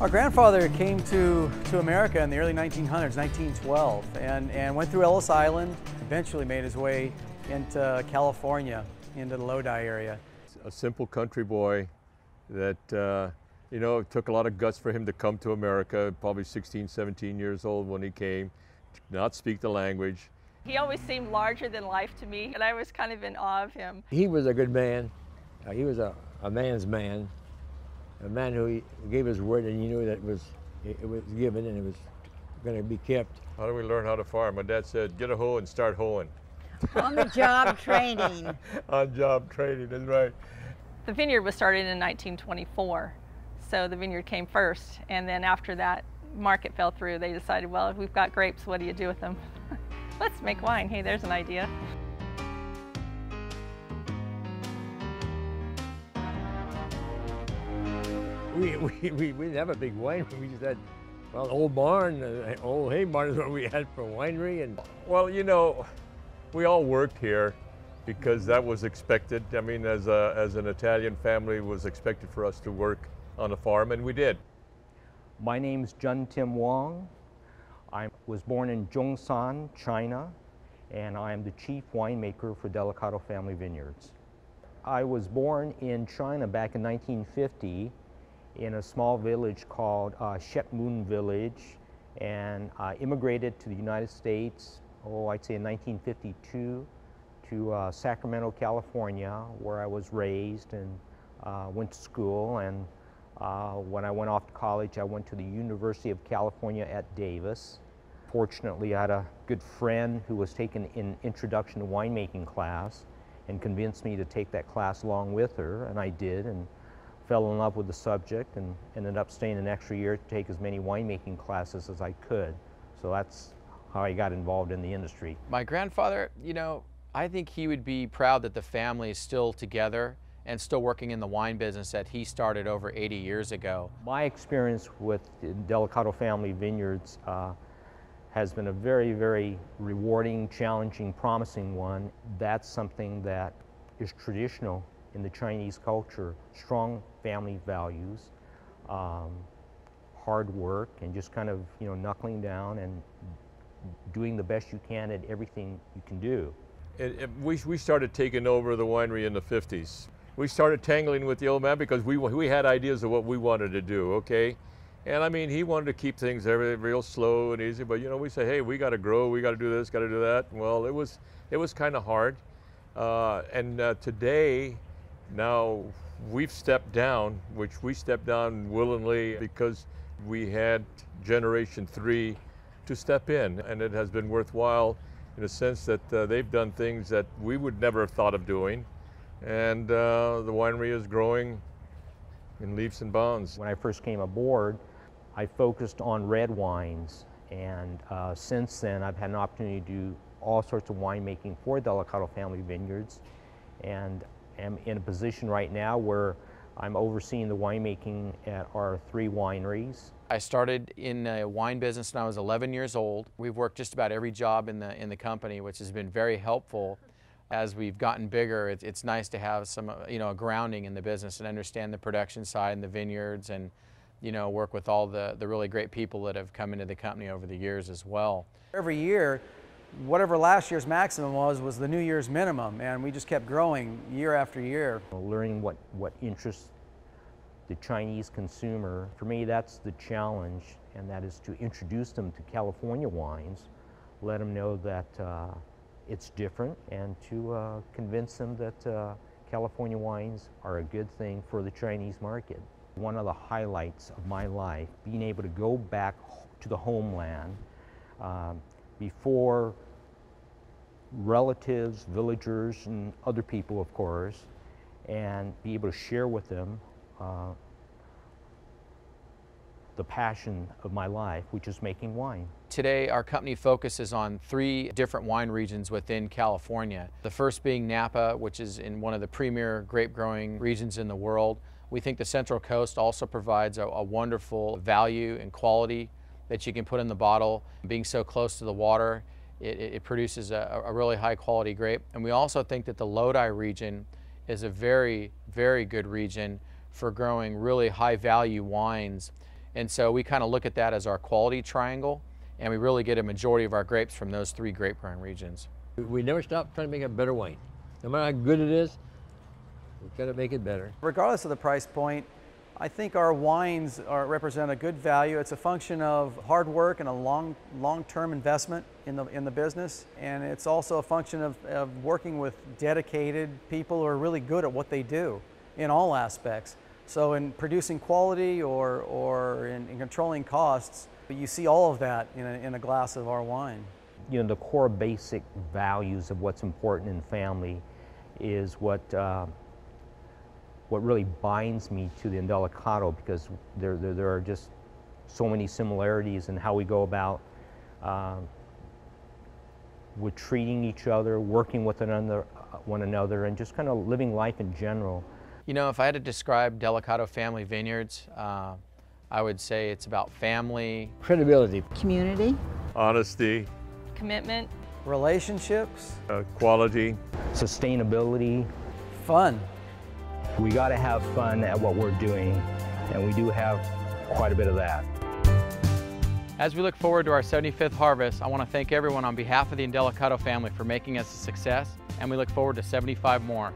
Our grandfather came to America in the early 1900s, 1912, and went through Ellis Island, eventually made his way into California, into the Lodi area. A simple country boy that, you know, it took a lot of guts for him to come to America, probably 16, 17 years old when he came, did not speak the language. He always seemed larger than life to me, and I was kind of in awe of him. He was a good man. He was a man's man. A man who gave his word, and he knew that it was given and it was going to be kept. How do we learn how to farm? My dad said, get a hoe and start hoeing. On-the-job training. On-job training, that's right. The vineyard was started in 1924, so the vineyard came first, and then after that market fell through, they decided, well, if we've got grapes, what do you do with them? Let's make wine. Hey, there's an idea. We didn't have a big winery. We just had, well, old barn, old hay barn is what we had for winery. And well, you know, we all worked here because that was expected. I mean, as an Italian family, it was expected for us to work on a farm, and we did. My name's Jun Tim Wong. I was born in Zhongshan, China, and I am the chief winemaker for Delicato Family Vineyards. I was born in China back in 1950 in a small village called Shepmun Village, and I immigrated to the United States, I'd say in 1952 to Sacramento, California, where I was raised and went to school. And when I went off to college, I went to the University of California at Davis. Fortunately, I had a good friend who was taking an introduction to winemaking class and convinced me to take that class along with her, and I did, and fell in love with the subject and ended up staying an extra year to take as many winemaking classes as I could. So that's how I got involved in the industry. My grandfather, you know, I think he would be proud that the family is still together and still working in the wine business that he started over 80 years ago. My experience with the Delicato Family Vineyards has been a very, very rewarding, challenging, promising one. That's something that is traditional in the Chinese culture. Strong family values, hard work, and just kind of, you know, knuckling down and doing the best you can at everything you can do. We started taking over the winery in the 50s. We started tangling with the old man because we had ideas of what we wanted to do, okay? And I mean, he wanted to keep things real slow and easy, but you know, we say, hey, we got to grow, we got to do this, got to do that. Well, it was kind of hard. Today, now we've stepped down, which we stepped down willingly because we had Generation 3 to step in, and it has been worthwhile in a sense that they've done things that we would never have thought of doing, and the winery is growing in leaps and bounds. When I first came aboard, I focused on red wines, and since then I've had an opportunity to do all sorts of winemaking for Delicato Family Vineyards, and am in a position right now where I'm overseeing the winemaking at our 3 wineries. I started in a wine business when I was 11 years old. We've worked just about every job in the company, which has been very helpful. As we've gotten bigger, it's nice to have some, you know, a grounding in the business and understand the production side and the vineyards, and, you know, work with all the really great people that have come into the company over the years as well. Every year, whatever last year's maximum was the New Year's minimum, and we just kept growing year after year. Learning what interests the Chinese consumer, for me that's the challenge, and that is to introduce them to California wines, let them know that it's different, and to convince them that California wines are a good thing for the Chinese market. One of the highlights of my life, being able to go back to the homeland before relatives, villagers, and other people, of course, and be able to share with them the passion of my life, which is making wine. Today, our company focuses on 3 different wine regions within California. The first being Napa, which is in one of the premier grape growing regions in the world. We think the Central Coast also provides a wonderful value and quality that you can put in the bottle. Being so close to the water, it produces a really high quality grape. And we also think that the Lodi region is a very, very good region for growing really high value wines. And so we kind of look at that as our quality triangle, and we really get a majority of our grapes from those 3 grape growing regions. We never stop trying to make a better wine. No matter how good it is, we've got to make it better. Regardless of the price point, I think our wines represent a good value. It's a function of hard work and a long-term investment in the business, and it's also a function of working with dedicated people who are really good at what they do in all aspects. So in producing quality or in controlling costs, but you see all of that in a glass of our wine. You know, the core basic values of what's important in family is what really binds me to the Delicato, because there are just so many similarities in how we go about with treating each other, working with one another, and just kind of living life in general. You know, if I had to describe Delicato Family Vineyards, I would say it's about family, Credibility. Community. Honesty, Commitment. Relationships, quality. Sustainability. fun. We got to have fun at what we're doing, and we do have quite a bit of that. As we look forward to our 75th harvest, I want to thank everyone on behalf of the Delicato family for making us a success, and we look forward to 75 more.